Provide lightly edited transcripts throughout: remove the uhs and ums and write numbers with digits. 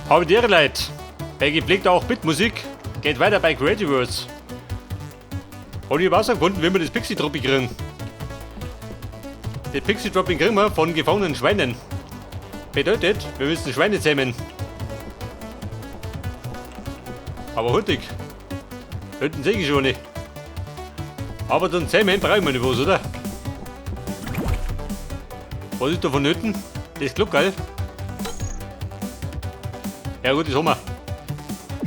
Habe die Ehre, Leute. Bei gepflegter auch Bitmusik geht weiter bei Creativerse. Und ich habe herausgefunden, wie wir das Pixie-Dropping kriegen. Das Pixie-Dropping kriegen wir von gefangenen Schweinen. Bedeutet, wir müssen Schweine zähmen. Aber hurtig. Hütten sehe ich schon nicht. Aber dann zähmen brauchen wir nicht was, oder? Was ist da von Hütten? Das Gluckerl. Ja gut, das haben wir.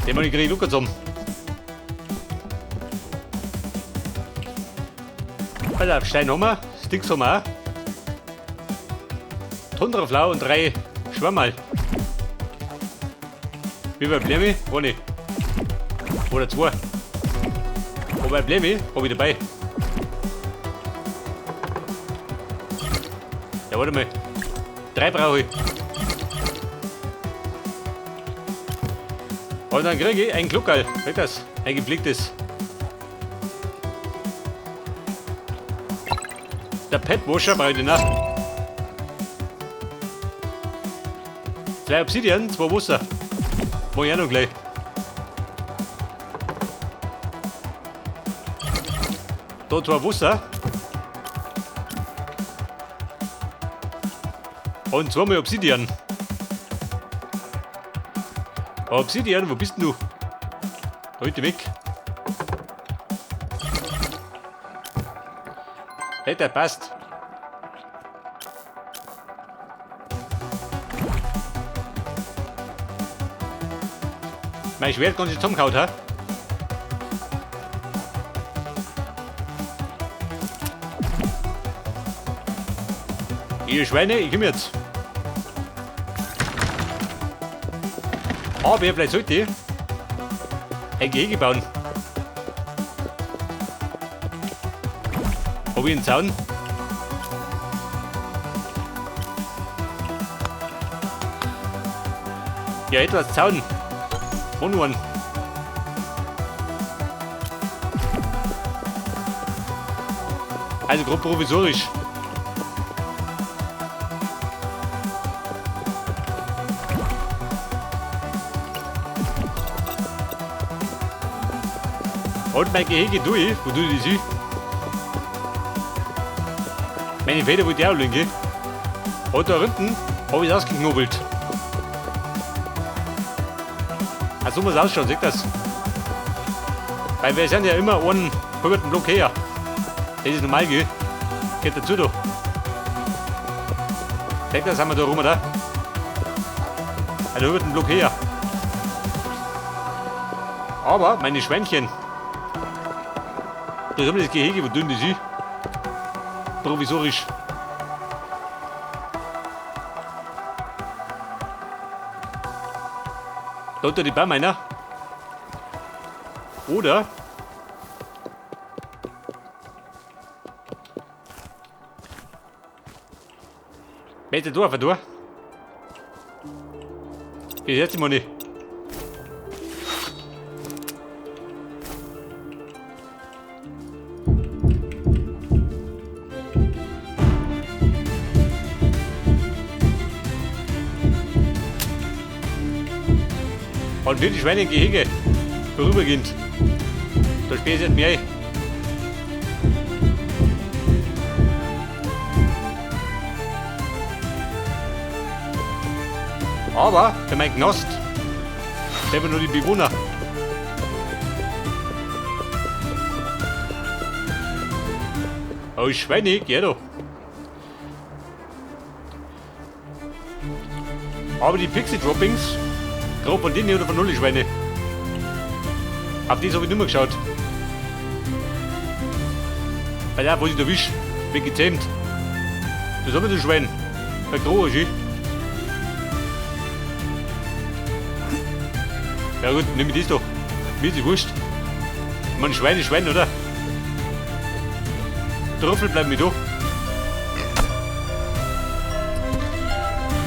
Den wir nicht kriegen, Lukas haben. Also, Stein haben wir, Sticks haben wir auch. Tundraflau und 3 Schwammerl. Wie bei Blemi? Ohne. Oder 2. Wobei Blemi habe ich dabei. Ja, warte mal. 3 brauche ich. Und dann kriege ich ein Gluckerl. Weg das. Ein gepflegtes. Der Petwasher brauche ich noch. 2 Obsidian, 2 Wasser. Mach ich auch noch gleich. Da 2 Wasser. Und 2 mal Obsidian. Obsidian, wo bist denn du? Heute weg. Hey, der passt. Mein Schwert kann sich zusammengehauen, ha? Ihr Schweine, ich komm jetzt. Aber vielleicht sollte ich ein Gehege bauen. Habe ich einen Zaun? Ja, etwas Zaun. One. Also grob provisorisch. Und mein Gehege tue ich. Wo tue ich das hin? Meine Feder wollte ich auch legen. Und da unten habe ich es ausgeknobelt. So muss es ausschauen, seht das? Weil wir sind ja immer einen halben Block her. Das ist normal, gell? Geht dazu da. Seht das, haben wir da rum, oder? Einen halben Block her. Aber meine Schweinchen. Da haben wir das Gehege, wo dünn das ist. Provisorisch. Da unter die Baum einer. Oder mit der Dorf durch. Ich setze mal nicht. Und für die Schweine im Gehege vorübergehend. Da spielt es nicht mehr ein. Aber für meinen Knast haben wir nur die Bewohner. Oh, Schweine, geh da. Aber die Pixie-Droppings, grob von denen oder von null Schweine. Auf das habe ich nicht mehr geschaut. Weil ja, wo ich da wisch, wird gezähmt. Das haben wir das Schwein. Ein großer. Ja gut, nimm ich das doch. Mir ist wurscht. Man, Schwein ist Schwein, oder? Trüffel bleiben mir da.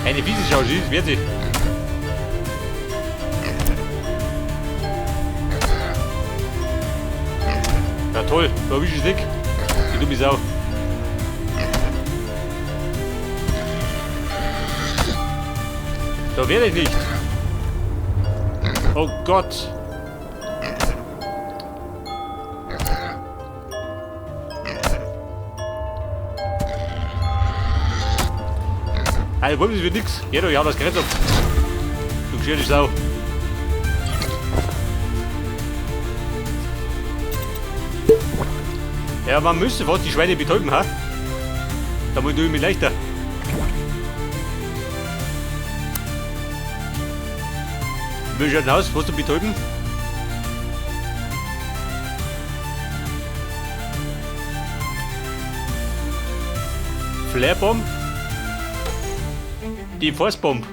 Eine Wiese schau, sie ist, wird sie. Ja toll, da erwisch ich es nicht. Die dumme Sau. Da werde ich nicht. Oh Gott. Also, wollen wir nix. Jeder, ja, das Gerät ab. Du geschirrte Sau. Ja, man müsste was die Schweine betäuben, ha? Damit tue ich mich leichter. Wie schaut denn aus? Was du betäuben? Flairbomb? Die Forcebomb.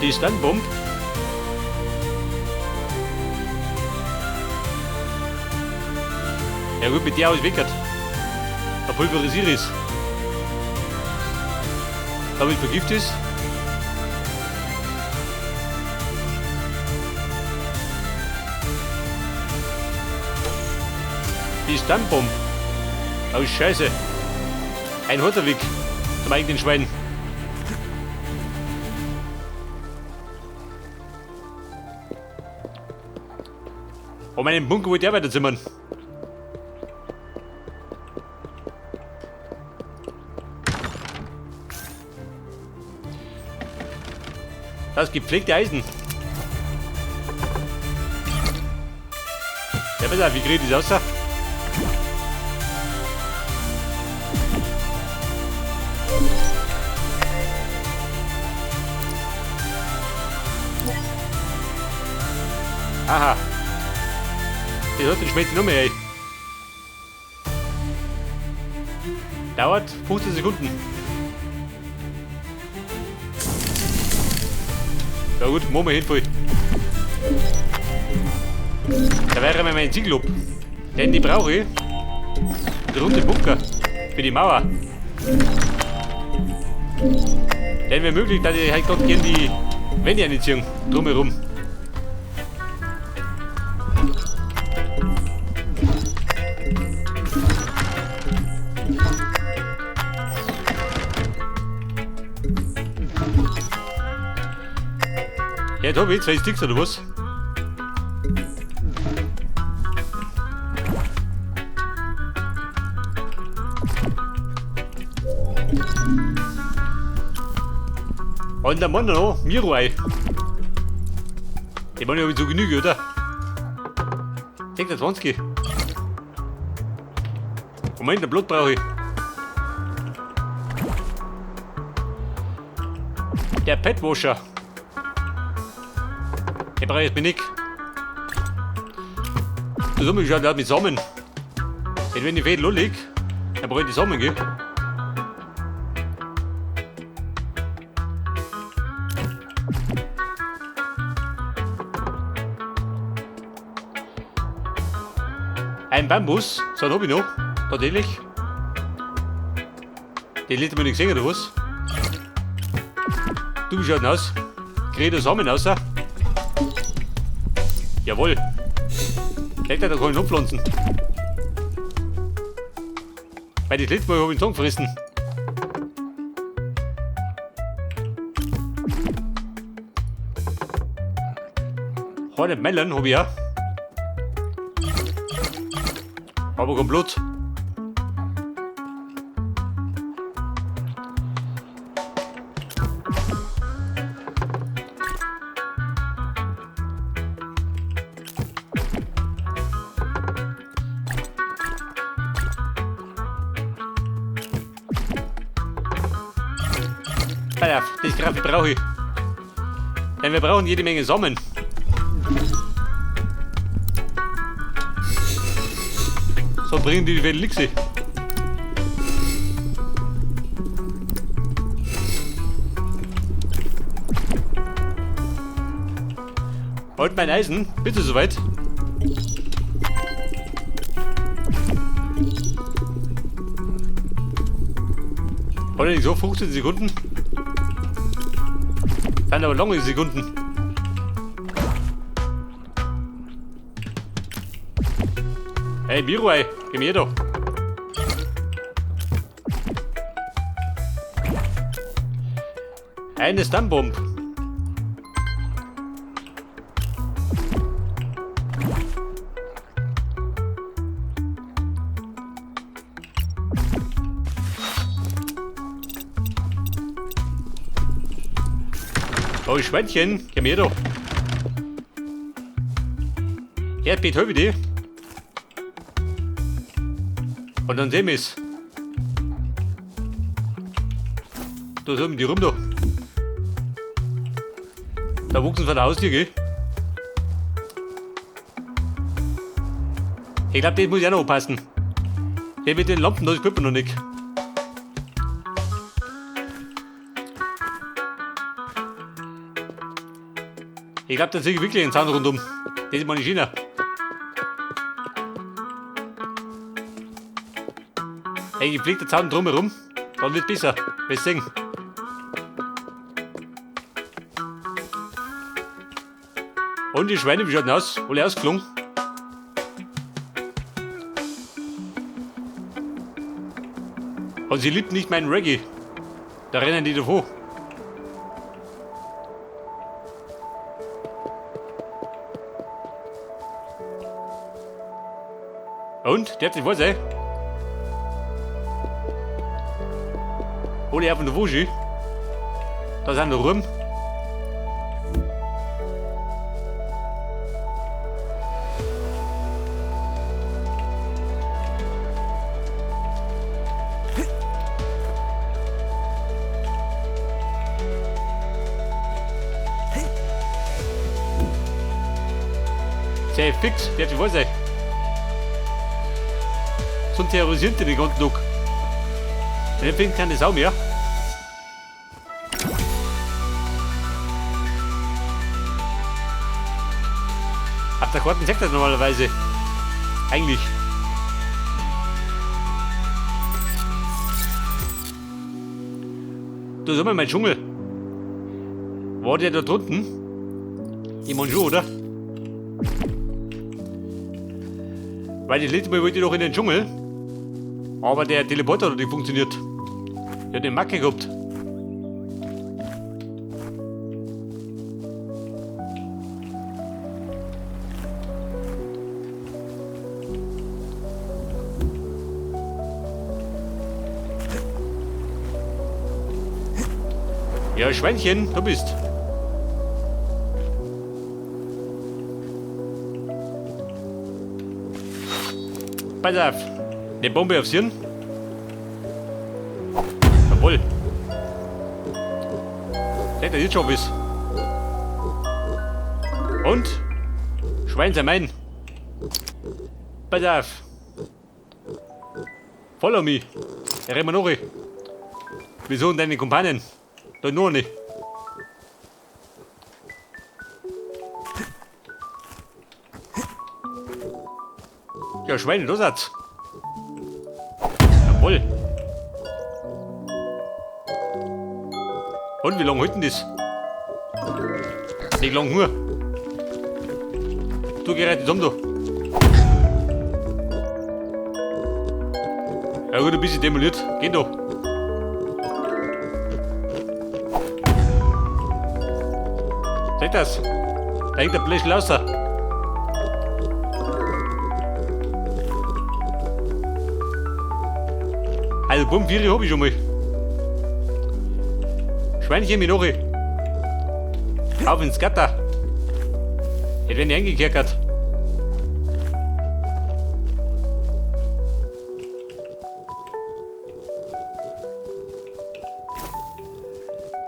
Die Stunbomb. Ja gut, mit der ausweckert. Der pulverisiert ist. Damit vergift ist. Die Stunbomb. Oh Scheiße. Ein harter Weg zum eigenen Schwein. Oh, meinen Bunker wollte er weiterzimmern. Das gepflegte Eisen. Ja, pass auf, wie kriege ich das aus? Aha. Die hört den schmeckt noch mehr, ey. Dauert 15 Sekunden. Ja gut, machen wir hin voll. Da wäre mir mein Ziegel ab. Den die brauche ich. Der runde Bunker. Für die Mauer. Den wäre möglich, dass ich halt gerade gerne die Wände einziehen. Drumherum. Ja, da habe ich 2 Sticks oder was? Und der Mann noch, Miruei. Die Mann habe ich zu Genüge, oder? 26. Moment, der Blut brauche ich. Der Petwasher. Den brauche ich jetzt nicht. Das haben wir schon mit Samen. Denn wenn die Fädel anlegt, dann brauche ich die Samen, gell? Ein Bambus, so einen habe ich noch, tatsächlich. Den lädt man nicht gesehen, oder was? Du, wie schaut denn aus? Krieg ich da Samen raus? Jawohl. Da kann ich noch pflanzen. Weil das letzte Mal habe ich den Song gefressen. Hornet Melon habe ich auch. Aber kein Blut. Das Grafik brauche ich. Denn wir brauchen jede Menge Samen. So bringen die Welt nichts. Halt mein Eisen, bitte soweit. Oder nicht so 15 Sekunden? Sind aber lange Sekunden. Hey Miruei, gib mir doch. Eine Stammbomb. Oh, Schweinchen, komm her doch. Erdbeet, hol die. Und dann sehen wir es. Da sind die rum da. Da wuchsen von der Haustür, gell? Ich glaube, den muss ich auch noch aufpassen. Der mit den Lampen, das spürt man noch nicht. Ich glaube, da sehe ich wirklich einen Zaun rundum. Das ist meine Schiene. Hey, ich fliege den Zaun drumherum, dann wird es besser. Willst du sehen? Und die Schweine, wie schaut denn aus? Alle ausgeflogen? Und sie liebt nicht meinen Reggae. Da rennen die davor. Und? Der hat sich was, ey? Alle auf der Wuschel. Da sind wir rum. Sehr fix, der hat sich was, ey. So terrorisiert den ganzen Tag. Und ich finde keine Sau mehr. Auf der Karte sagt das normalerweise. Eigentlich. Da sind wir mein Dschungel. War der da drunten? Ich meine schon, oder? Weil das letzte Mal wollte ich doch in den Dschungel. Aber der Teleporter hat nicht funktioniert. Der hat den Macke gehabt. Ja, Schweinchen, du bist. Pass auf. Eine Bombe aufs Hirn. Jawohl. Seht ihr jetzt schon was? Und? Schwein sei mein. Pass auf. Follow me. Er rennt mir noch. Wieso und deine Kumpanen? Da nur nicht. Ja, Schweine, los hat's. Jawohl. Und wie lange hält denn das? Nicht lang nur. Du geh jetzt um da. Ja gut, ein bisschen demoliert. Geh doch. Seht das? Da hängt der Blech lauter. Also bumm, 4 hab ich schon mal. Schweinchen mit noch. Auf ins Gatter. Jetzt werden die eingekehrt.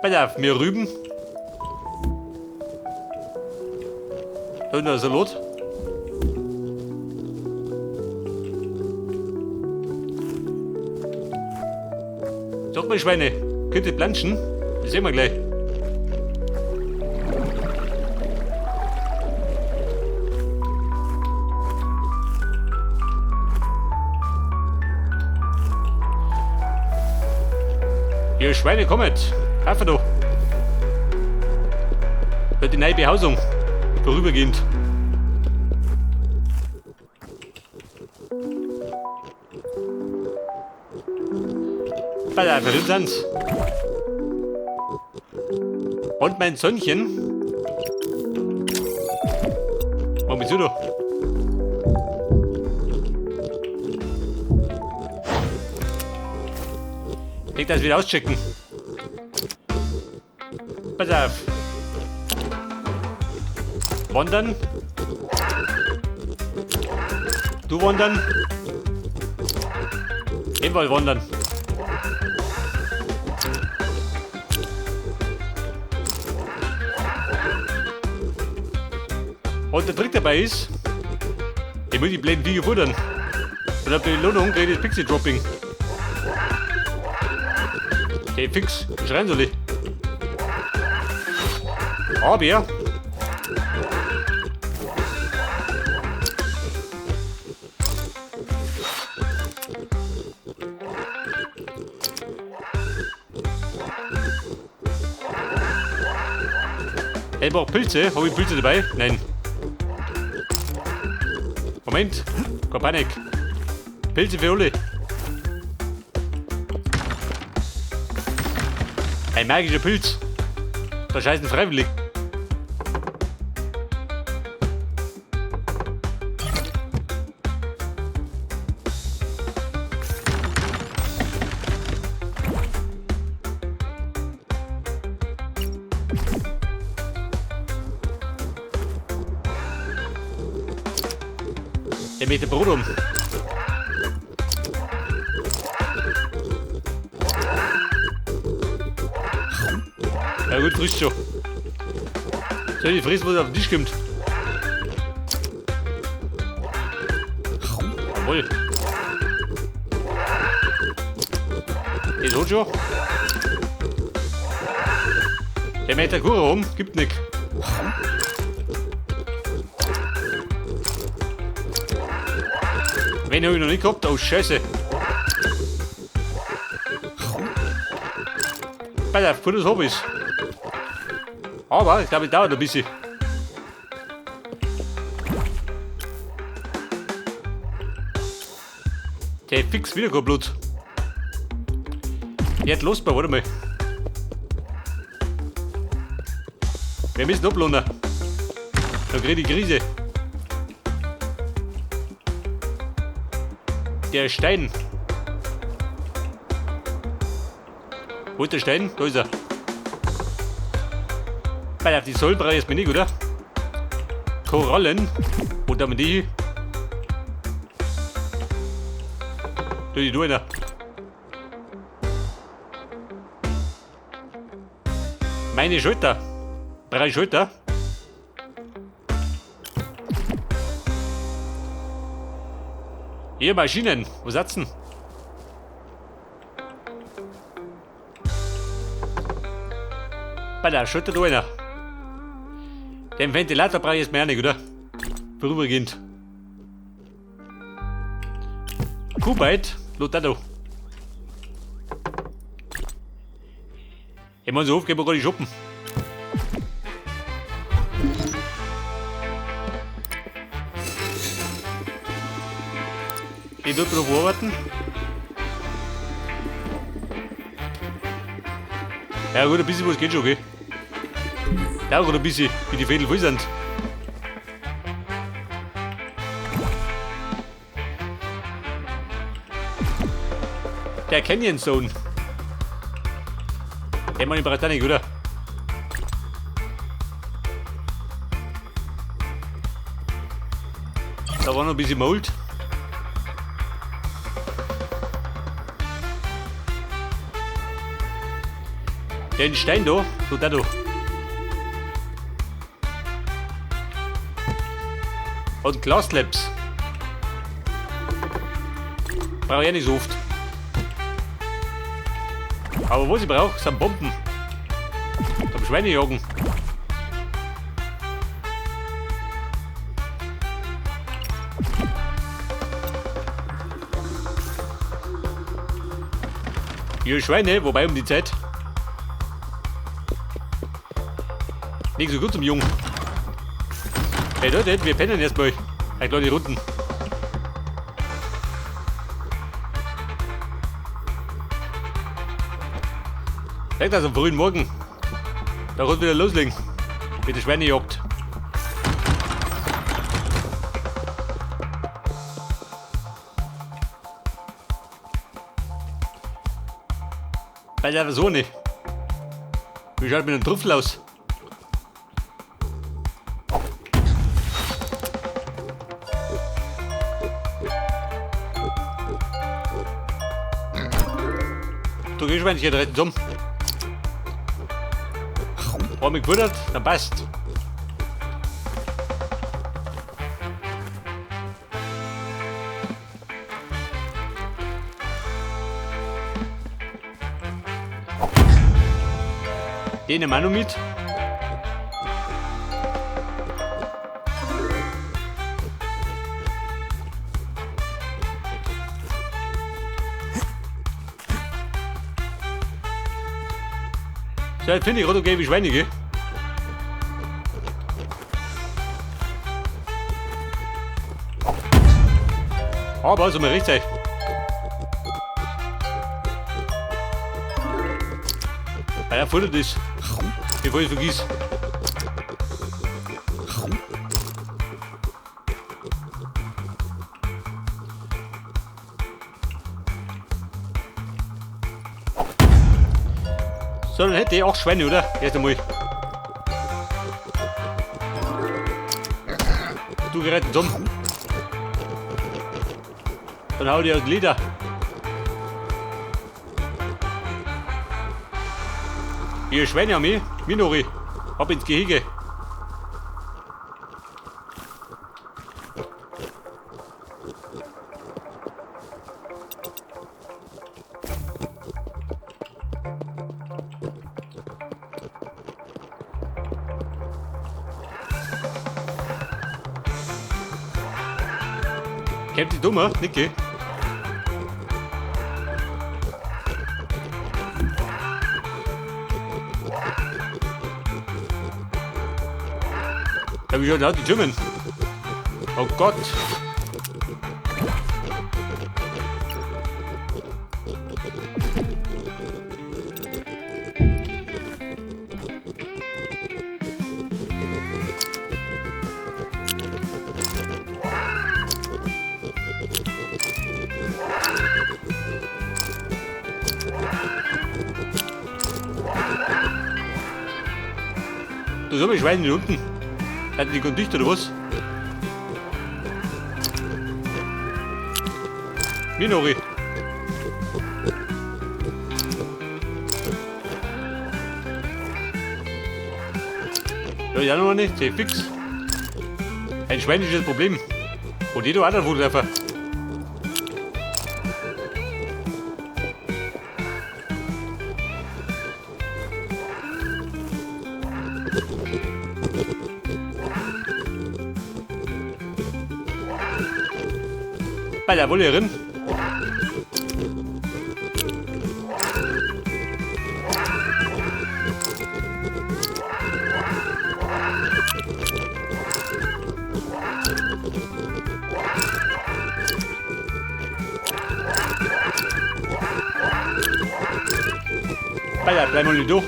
Pass auf, mir Rüben. Da unten ein Salat. Sag mal, Schweine, könnt ihr planschen? Das sehen wir gleich. Ihr Schweine, kommt! Helfen doch! Für die neue Behausung. Vorübergehend. Pass auf, für uns sind's. Und mein Sönnchen. Warum bist du da? Ich das wieder auschecken. Pass auf. Wandern. Du wandern. Ebenfalls wandern. Und der Trick dabei ist, ich muss die blöden Viecher futtern. Und auf die Belohnung kriege ich das Pixie Dropping. Okay, fix, schreien soll ich. Aber ich brauche Pilze. Habe ich Pilze dabei? Nein. Moment. Keine Panik. Pilze für alle. Ein magischer Pilz. Da scheißen freiwillig. Der mit dem Brot um. Ja gut, frisst schon. Soll ich fressen, was auf den Tisch kommt? Jawohl. Das hat schon. Der mit der Kuchen rum, gibt nix. Wen hab ich noch nicht gehabt? Oh, Scheiße. Pass auf, das hab ich's. Aber ich glaube, es dauert ein bisschen. Der hat fix wieder kein Blut. Jetzt los, warte mal. Wir müssen ablohnen. Da krieg ich die Krise. Der Stein. Wo ist der Stein? Da ist er. Weil auf die Säule brauche ich jetzt nicht, oder? Korallen. Und dann die. Da die einer. Meine Schulter. Brauche ich Schulter? Ihr Maschinen, wo sitzen? Bei der Schulter da einer. Den Ventilator brauche ich jetzt mehr nicht, oder? Vorübergehend. Kuwait, Lotado. Ich muss so aufgeben, kann ich shoppen. Ich tue drauf arbeiten. Ja gut, ein bisschen was geht schon, okay? Dauert ein bisschen, wie die Fädel voll sind. Der Canyon Zone. Den man in Britannik, oder? Da war noch ein bisschen Mold. Den Stein da, so da. Und Glaslabs. Brauche ich ja nicht so oft. Aber was ich brauche, sind Bomben. Zum Schweinejagen. Ja, Schweine, wobei um die Zeit. Nicht so gut zum Jungen. Hey Leute, wir pennen erstmal. Ein kleine Runden. Vielleicht das am frühen Morgen. Da wird wieder loslegen. Mit der Schweinejagd. Bei der Version nicht. Wie schaut mit dem Trüffel aus? Du gehst, wenn ich hier direkt um. Haben mich gewundert, dann passt. Den nehmen wir noch mit. So, jetzt finde ich gerade okay wie Schweine, gell? Aber so mal richtig. Weil er futtert ist. Bevor ich es vergiss. So, dann hätte ich auch Schweine, oder? Erst einmal. Du gerettet um. Dann hau dir aus Glieder. Ihr Schweine an mich, Minori. Ab ins Gehege. Kennt die Dummer, Niki? Da hab ich schon die Türmen. Oh Gott. Du so, Schweine hier unten. Hat die dicht oder was? Minori. Ja, ja noch nicht, sehr fix. Ein Schwein ist das Problem. Und jeder andere Fußwerfer. Bei der Wollerin. Bei der bleiben wir nicht durch.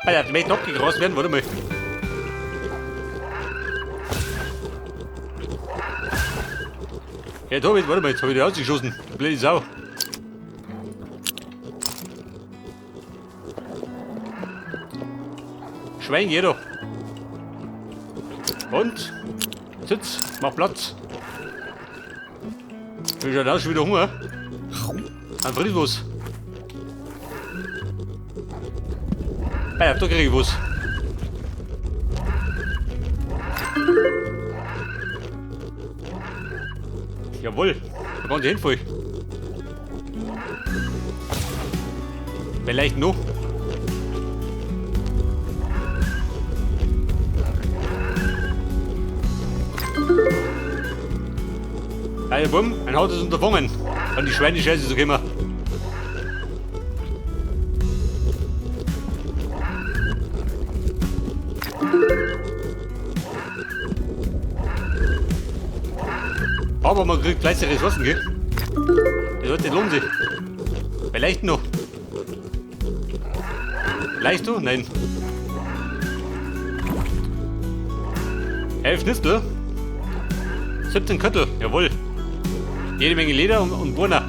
Alter, die möchten abgegrast werden, warte mal. Ja, David, warte mal, jetzt hab ich die ausgeschossen. Du blöde Sau. Schwein, geh doch. Und? Sitz, mach Platz. Ich hab auch schon wieder Hunger. An Friedwurst. Ja, da krieg ich was. Jawohl, da kann ich hinfallen. Vielleicht noch. Ja, bumm, ein Haus ist unterfangen. An die Schweinescheiße zu kommen. Aber man kriegt fleißig Ressourcen, gell? Das sollte lohnen sich. Vielleicht noch. Vielleicht du? Nein. 11 Nistel. 17 Köttel, jawohl. Jede Menge Leder und Burner.